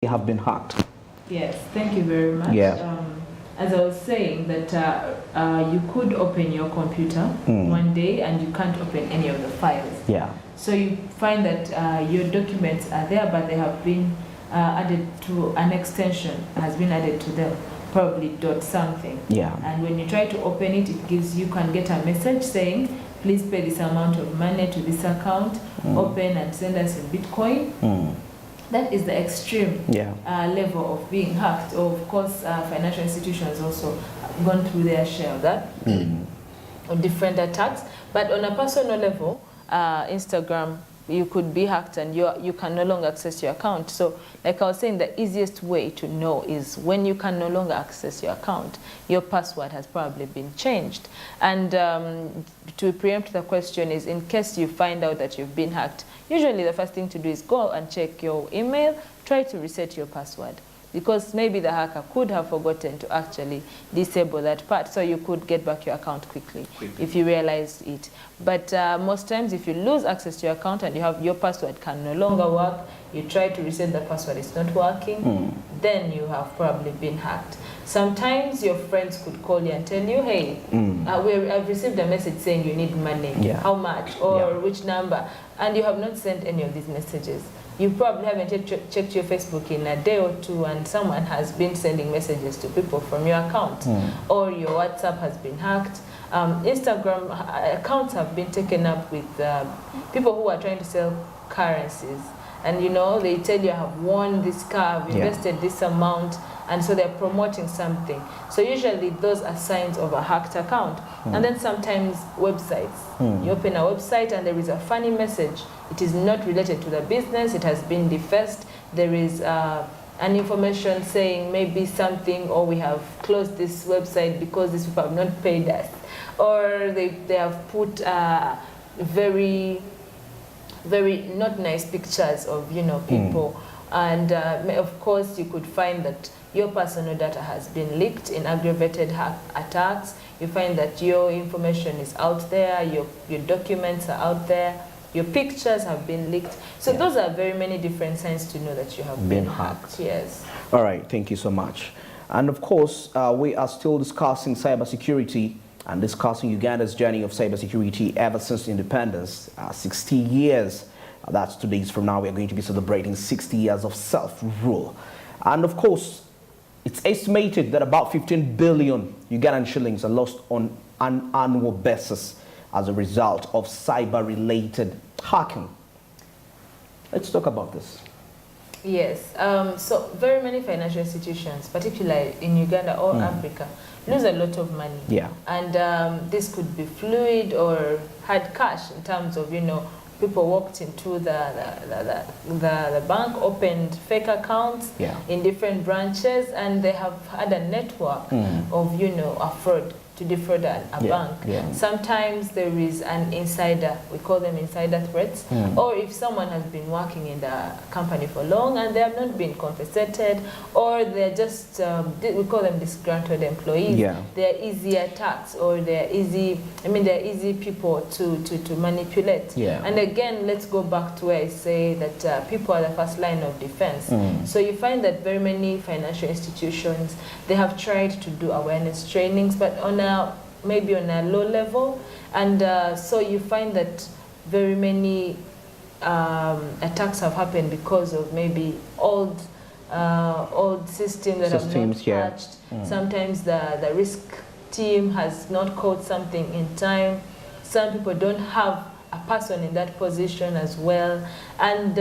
have been hacked? Yes, thank you very much. Yeah. As I was saying, that you could open your computer one day and you can't open any of the files. Yeah. So you find that your documents are there, but they have been added to an extension, has been added to them, probably dot something. Yeah. And when you try to open it, it gives you can get a message saying, please pay this amount of money to this account, open and send us in Bitcoin. That is the extreme level of being hacked. Or of course, financial institutions also have gone through their share of that, of different attacks. But on a personal level, Instagram, you could be hacked and you can no longer access your account. So like I was saying, the easiest way to know is when you can no longer access your account, your password has probably been changed. And to preempt the question is, in case you find out that you've been hacked, usually the first thing to do is go and check your email, try to reset your password. Because maybe the hacker could have forgotten to actually disable that part, so you could get back your account quickly if you realize it. But most times if you lose access to your account and you have your password can no longer work, you try to reset the password, it's not working, then you have probably been hacked. Sometimes your friends could call you and tell you, hey, I've received a message saying you need money, how much, or which number, and you have not sent any of these messages. You probably haven't checked your Facebook in a day or two and someone has been sending messages to people from your account, or your WhatsApp has been hacked. Instagram accounts have been taken up with people who are trying to sell currencies. And you know, they tell you I have won this car, I've invested this amount, and so they're promoting something. So usually those are signs of a hacked account. And then sometimes websites. You open a website and there is a funny message. It is not related to the business, it has been defaced. There is an information saying maybe something, or we have closed this website because these people have not paid us. Or they have put very not nice pictures of, you know, people. And of course you could find that your personal data has been leaked in aggravated attacks. You find that your information is out there, your documents are out there, your pictures have been leaked. So those are very many different signs to know that you have been hacked. Yes. All right, thank you so much. And of course, we are still discussing cybersecurity and discussing Uganda's journey of cybersecurity ever since independence, 60 years. That's 2 days from now. We are going to be celebrating 60 years of self-rule. And of course, it's estimated that about 15 billion Ugandan shillings are lost on an annual basis as a result of cyber-related hacking. Let's talk about this. Yes, so very many financial institutions, particularly in Uganda or Africa, lose a lot of money. Yeah. And this could be fluid or hard cash in terms of, you know, people walked into the bank, opened fake accounts in different branches, and they have had a network of, you know, a fraud to defraud a bank. Sometimes there is an insider, we call them insider threats, or if someone has been working in the company for long and they have not been compensated, or they're just, we call them disgruntled employees, they're easy attacks, or they're easy, they're easy people to manipulate. And again, let's go back to where I say that people are the first line of defense. So you find that very many financial institutions, they have tried to do awareness trainings, but on maybe on a low level, and so you find that very many attacks have happened because of maybe old systems that have not patched. Sometimes the risk team has not caught something in time. Some people don't have a person in that position as well, and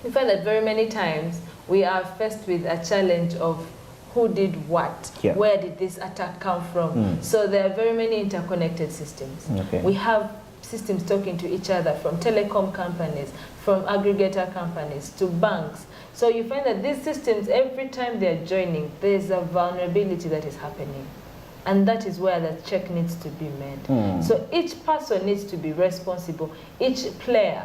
we find that very many times we are faced with a challenge of who did what, where did this attack come from. So there are very many interconnected systems. We have systems talking to each other, from telecom companies, from aggregator companies to banks. So you find that these systems, every time they're joining, there's a vulnerability that is happening. And that is where the check needs to be made. So each person needs to be responsible, each player,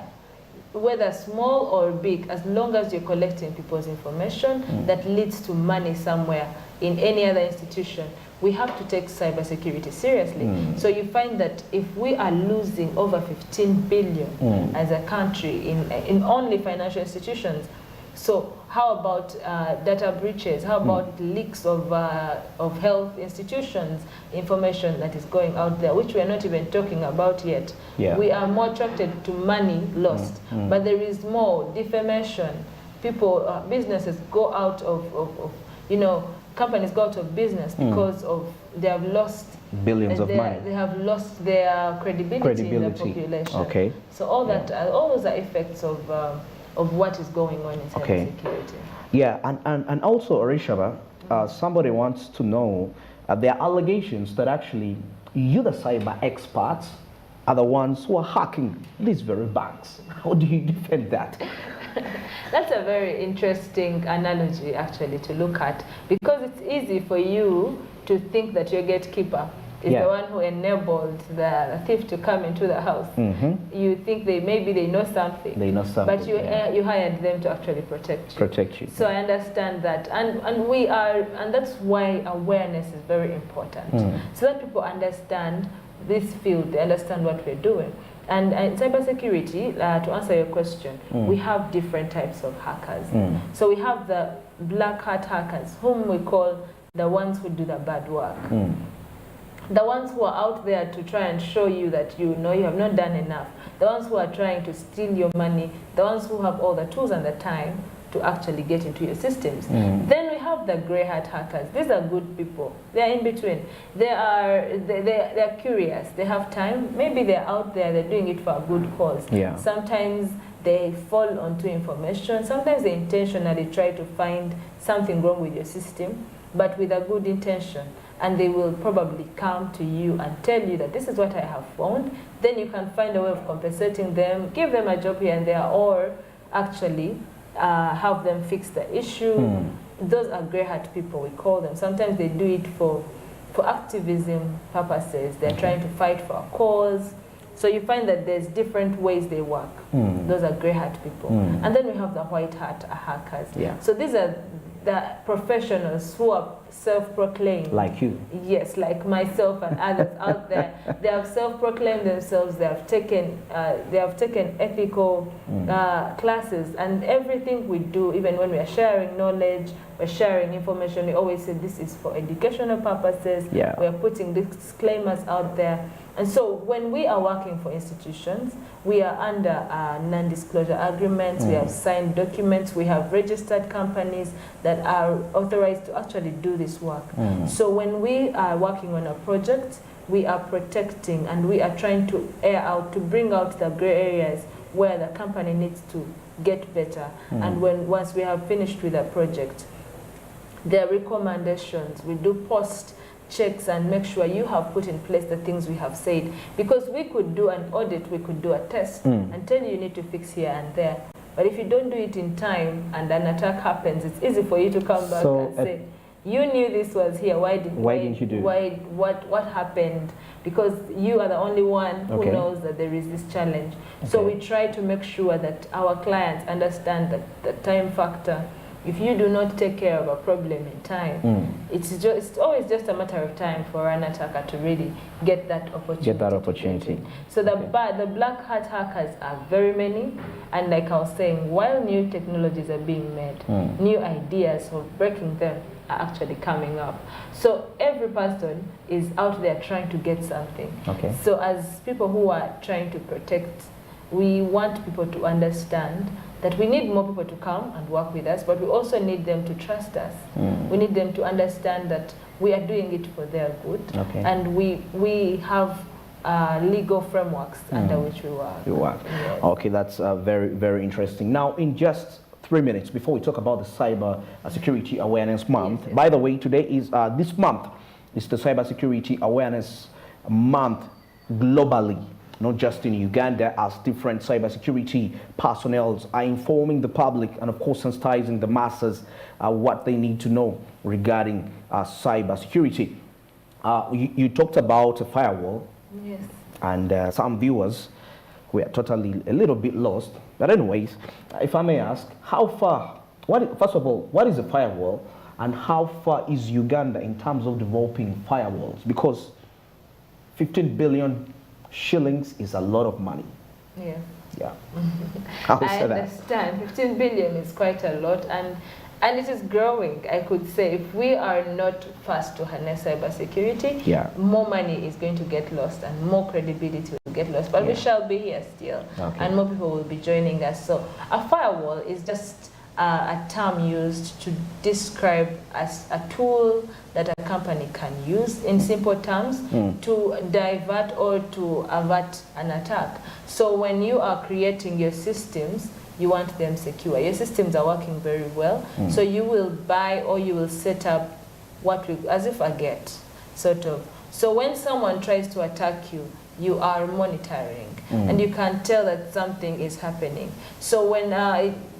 whether small or big, as long as you're collecting people's information that leads to money somewhere in any other institution, we have to take cybersecurity seriously. So you find that if we are losing over 15 billion as a country in only financial institutions, So how about data breaches? How about leaks of health institutions, information that is going out there, which we are not even talking about yet. Yeah. We are more attracted to money lost, but there is more defamation. People, businesses go out of, you know, companies go out of business because of they have lost billions of money. They have lost their credibility in the population. Okay. So all that, all those are effects of what is going on in cybersecurity. Yeah, and also, Arishaba, somebody wants to know, there are allegations that actually you, the cyber experts, are the ones who are hacking these very banks. How do you defend that? That's a very interesting analogy, actually, to look at, because it's easy for you to think that your gatekeeper is the one who enabled the thief to come into the house. You think maybe they know something. They know something. But you hired them to actually protect you. Protect you. So I understand that, and that's why awareness is very important, so that people understand this field, they understand what we're doing. And in cybersecurity, to answer your question, we have different types of hackers. So we have the black hat hackers, whom we call the ones who do the bad work. The ones who are out there to try and show you that you know you have not done enough. The ones who are trying to steal your money. The ones who have all the tools and the time to actually get into your systems. Then we have the grey hat hackers. These are good people. They are in between. They're curious. They have time. Maybe they're out there. They're doing it for a good cause. Sometimes they fall onto information. Sometimes they intentionally try to find something wrong with your system, but with a good intention. And they will probably come to you and tell you that this is what I have found. Then you can find a way of compensating them, give them a job here and there, or actually have them fix the issue. Those are grey hat people, we call them. Sometimes they do it for activism purposes. They're trying to fight for a cause. So you find that there's different ways they work. Those are grey hat people. And then we have the white hat hackers. So these are the professionals who are self-proclaimed. Like you. Yes, like myself and others out there. They have self-proclaimed themselves. They have taken ethical classes, and everything we do, even when we are sharing knowledge, we're sharing information, we always say this is for educational purposes. We are putting disclaimers out there. And so when we are working for institutions, we are under non-disclosure agreements, we have signed documents, we have registered companies that are authorized to actually do this work. So when we are working on a project, we are protecting and we are trying to to bring out the gray areas where the company needs to get better. And once we have finished with a project, there are recommendations. We do post checks and make sure you have put in place the things we have said. Because we could do an audit, we could do a test and tell you need to fix here and there. But if you don't do it in time and an attack happens, it's easy for you to come back and say, you knew this was here, why didn't you do it? What happened? Because you are the only one who knows that there is this challenge. So we try to make sure that our clients understand that the time factor. If you do not take care of a problem in time, it's always just a matter of time for an attacker to really get that opportunity. So the black hat hackers are very many, and like I was saying, while new technologies are being made, new ideas of breaking them are actually coming up. So every person is out there trying to get something. So as people who are trying to protect, we want people to understand that we need more people to come and work with us, but we also need them to trust us. We need them to understand that we are doing it for their good, and we have legal frameworks under which we work. Yes. Okay, that's very, very interesting. Now, in just 3 minutes, before we talk about the Cyber Security Awareness Month, by the way, today is, this month is the Cyber Security Awareness Month globally. Not just in Uganda, as different cybersecurity personnel are informing the public and, of course, sensitizing the masses what they need to know regarding cybersecurity. You talked about a firewall, and some viewers were totally a little bit lost. But anyways, if I may ask, first of all, what is a firewall, and how far is Uganda in terms of developing firewalls? Because 15 billion shillings is a lot of money. Yeah. I understand. 15 billion is quite a lot, and it is growing. I could say if we are not fast to harness cybersecurity, more money is going to get lost and more credibility will get lost. But we shall be here still, and more people will be joining us. So a firewall is just a term used to describe as a tool that a company can use in simple terms to divert or to avert an attack. So when you are creating your systems, you want them secure. Your systems are working very well, so you will buy or you will set up as if a gate, sort of. So when someone tries to attack you, you are monitoring, and you can tell that something is happening. So when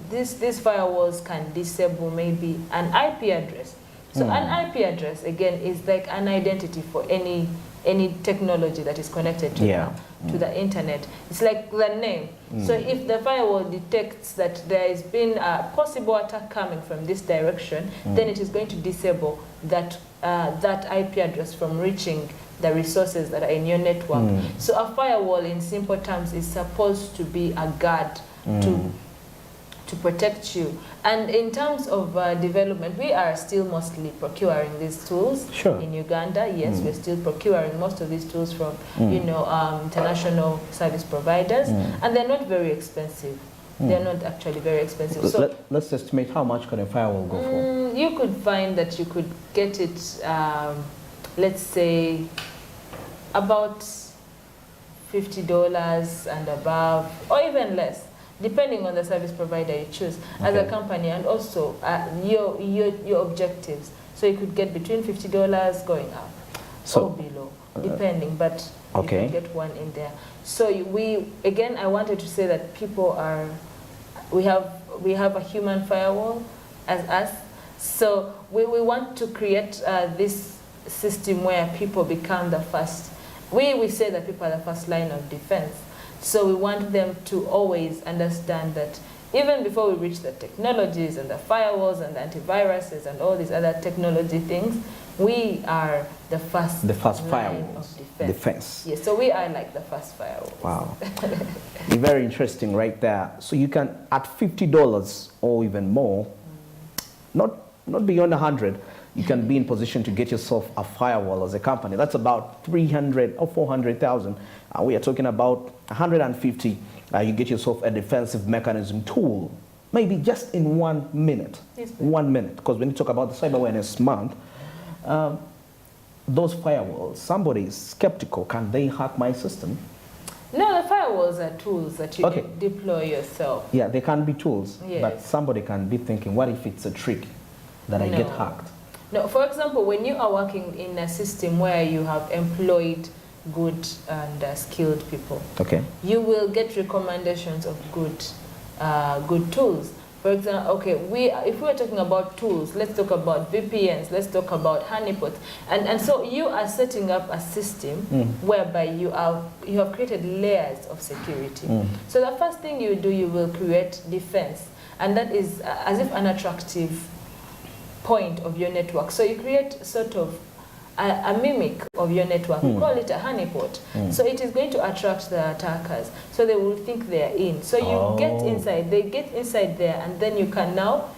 these firewalls can disable maybe an IP address. So an IP address, again, is like an identity for any technology that is connected to, to the internet. It's like the name. So if the firewall detects that there has been a possible attack coming from this direction, then it is going to disable that IP address from reaching the resources that are in your network. So a firewall, in simple terms, is supposed to be a guard to protect you. And in terms of development, we are still mostly procuring these tools in Uganda. Yes, we're still procuring most of these tools from international service providers, and they're not very expensive. They're not actually very expensive. So let's estimate how much can a firewall go for. You could find that you could get it, let's say, about $50 and above, or even less, depending on the service provider you choose as a company, and also your objectives. So you could get between $50 going up or below, depending, but you can get one in there. So again, I wanted to say that we have a human firewall as us. So we want to create this system where people become the first. We say that people are the first line of defense. So we want them to always understand that even before we reach the technologies and the firewalls and the antiviruses and all these other technology things, we are the first line of defense. Yes, so we are like the first firewalls. Wow. Very interesting right there. So you can, at $50 or even more, not beyond 100, you can be in position to get yourself a firewall as a company. That's about 300 or 400,000. We are talking about 150. You get yourself a defensive mechanism tool, maybe just in 1 minute. Yes, 1 minute, because when you talk about the Cyber Awareness Month, those firewalls, somebody is skeptical. Can they hack my system? No, the firewalls are tools that you deploy yourself. Yeah, they can be tools, but somebody can be thinking, what if it's a trick that I get hacked? No, for example, when you are working in a system where you have employed good and skilled people, you will get recommendations of good tools. For example, if we are talking about tools, let's talk about VPNs, let's talk about honeypots, and so you are setting up a system whereby you have created layers of security. So the first thing you do, you will create defense, and that is as if an attractive point of your network. So you create sort of a mimic of your network. We call it a honeypot. So it is going to attract the attackers. So they will think they are in. So you get inside, they get inside there, and then you can now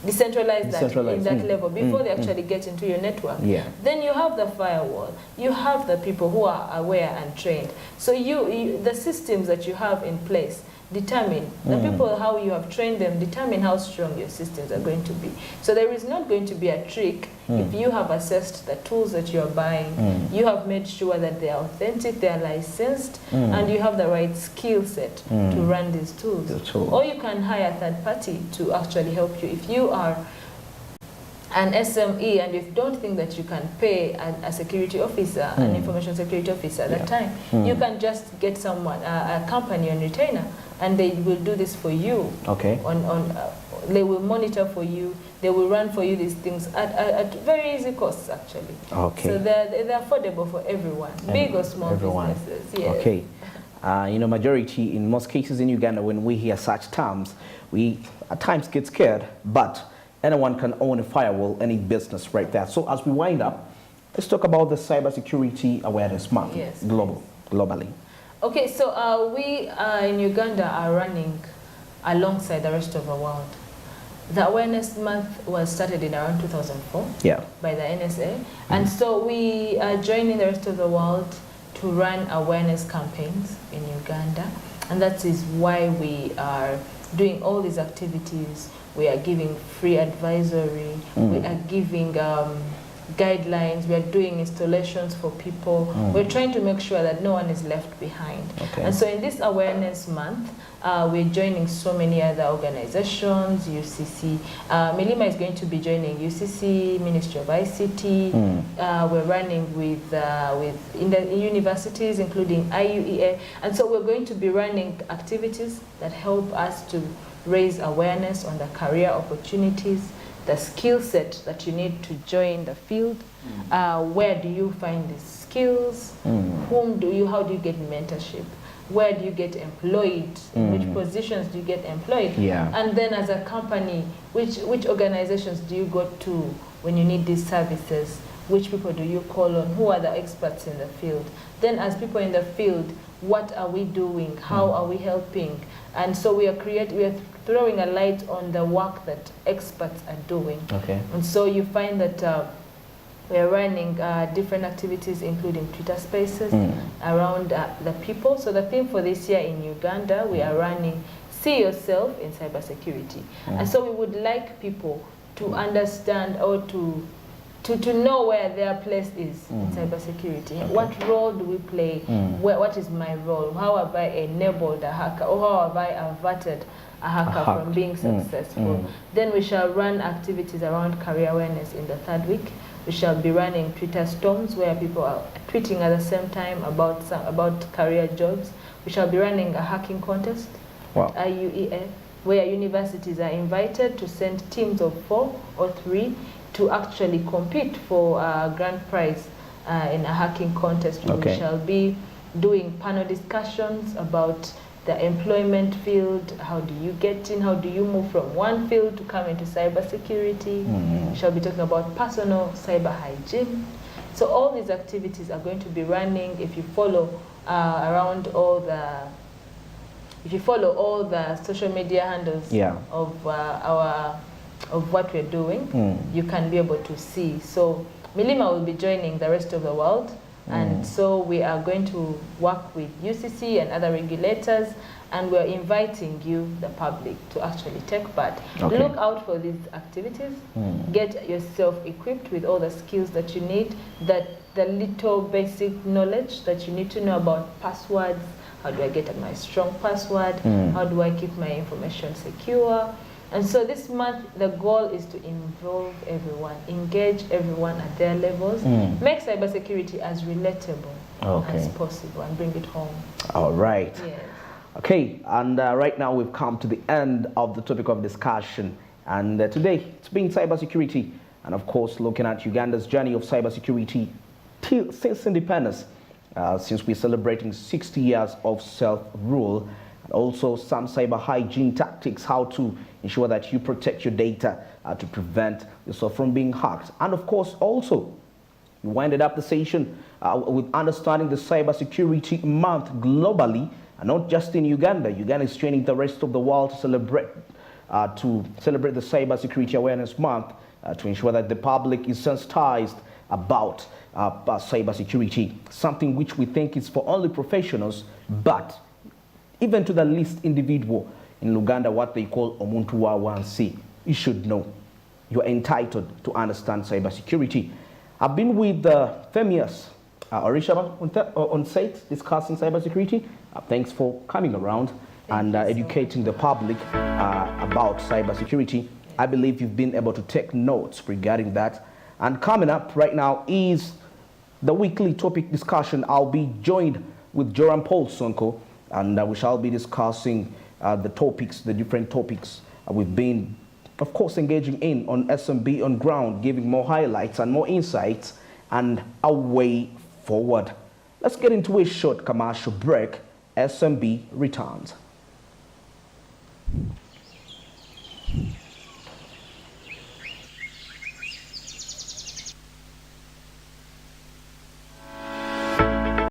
decentralize that in that level before they actually get into your network. Then you have the firewall. You have the people who are aware and trained. So the systems that you have in place determine, the people, how you have trained them, determine how strong your systems are going to be. So there is not going to be a trick if you have assessed the tools that you are buying, you have made sure that they are authentic, they are licensed, and you have the right skill set to run these tools. Or you can hire a third party to actually help you. If you are an SME and you don't think that you can pay a security officer, an information security officer at that time, you can just get someone, a company on retainer, and they will do this for you. They will monitor for you, they will run for you these things at very easy costs, actually. So they're affordable for everyone, big or small businesses. Yes. Majority, in most cases in Uganda, when we hear such terms, we at times get scared, but anyone can own a firewall, any business right there. So as we wind up, let's talk about the Cybersecurity Awareness Month, global. globally? Okay, so we in Uganda are running alongside the rest of the world. The Awareness Month was started in around 2004 by the NSA. And so we are joining the rest of the world to run awareness campaigns in Uganda. And that is why we are doing all these activities. We are giving free advisory. We are giving guidelines. We are doing installations for people. We're trying to make sure that no one is left behind. And so in this Awareness Month, we're joining so many other organizations, UCC. Milima is going to be joining UCC, Ministry of ICT. We're running with in the universities, including IUEA. And so we're going to be running activities that help us to raise awareness on the career opportunities, the skill set that you need to join the field. Where do you find these skills? How do you get mentorship? Where do you get employed? In which positions do you get employed? And then as a company, which organizations do you go to when you need these services? Which people do you call on? Who are the experts in the field? Then as people in the field, what are we doing? How are we helping? And so we are throwing a light on the work that experts are doing. And so you find that we are running different activities, including Twitter Spaces around the people. So the theme for this year in Uganda, we are running See Yourself in Cybersecurity. And so we would like people to understand or to know where their place is in cybersecurity. What role do we play? What is my role? How have I enabled a hacker, or how have I averted a hacker from being successful? Then we shall run activities around career awareness in the third week. We shall be running Twitter storms where people are tweeting at the same time about career jobs. We shall be running a hacking contest, IUEF, where universities are invited to send teams of 4 or 3 to actually compete for a grand prize in a hacking contest. We shall be doing panel discussions about the employment field. How do you get in? How do you move from one field to come into cybersecurity? We shall be talking about personal cyber hygiene. So all these activities are going to be running. If you follow around all the, if you follow all the social media handles of what we're doing, you can be able to see. So Milima will be joining the rest of the world. And so we are going to work with UCC and other regulators, and we're inviting you, the public, to actually take part. Look out for these activities. Get yourself equipped with all the skills that you need, the little basic knowledge that you need to know about passwords. How do I get my strong password? How do I keep my information secure? And so this month, the goal is to involve everyone, engage everyone at their levels, make cybersecurity as relatable as possible, and bring it home. All right. Yes. Okay, and right now we've come to the end of the topic of discussion. And today, it's been cybersecurity, and of course, looking at Uganda's journey of cybersecurity since independence, since we're celebrating 60 years of self-rule. Also some cyber hygiene tactics, how to ensure that you protect your data to prevent yourself from being hacked. And of course, also, we winded up the session with understanding the cybersecurity month globally, and not just in Uganda. Uganda is training the rest of the world to celebrate the Cybersecurity Awareness Month to ensure that the public is sensitized about cybersecurity, something which we think is for only professionals, but even to the least individual in Uganda, what they call Omuntu wa wansi, you should know. You are entitled to understand cybersecurity. I've been with Femias Orishaba on site discussing cybersecurity. Thanks for coming around and educating the public about cybersecurity. I believe you've been able to take notes regarding that. And coming up right now is the weekly topic discussion. I'll be joined with Joram Paul Sonko, and we shall be discussing the different topics we've been, of course, engaging in on SMB on ground, giving more highlights and more insights and a way forward. Let's get into a short commercial break. SMB returns.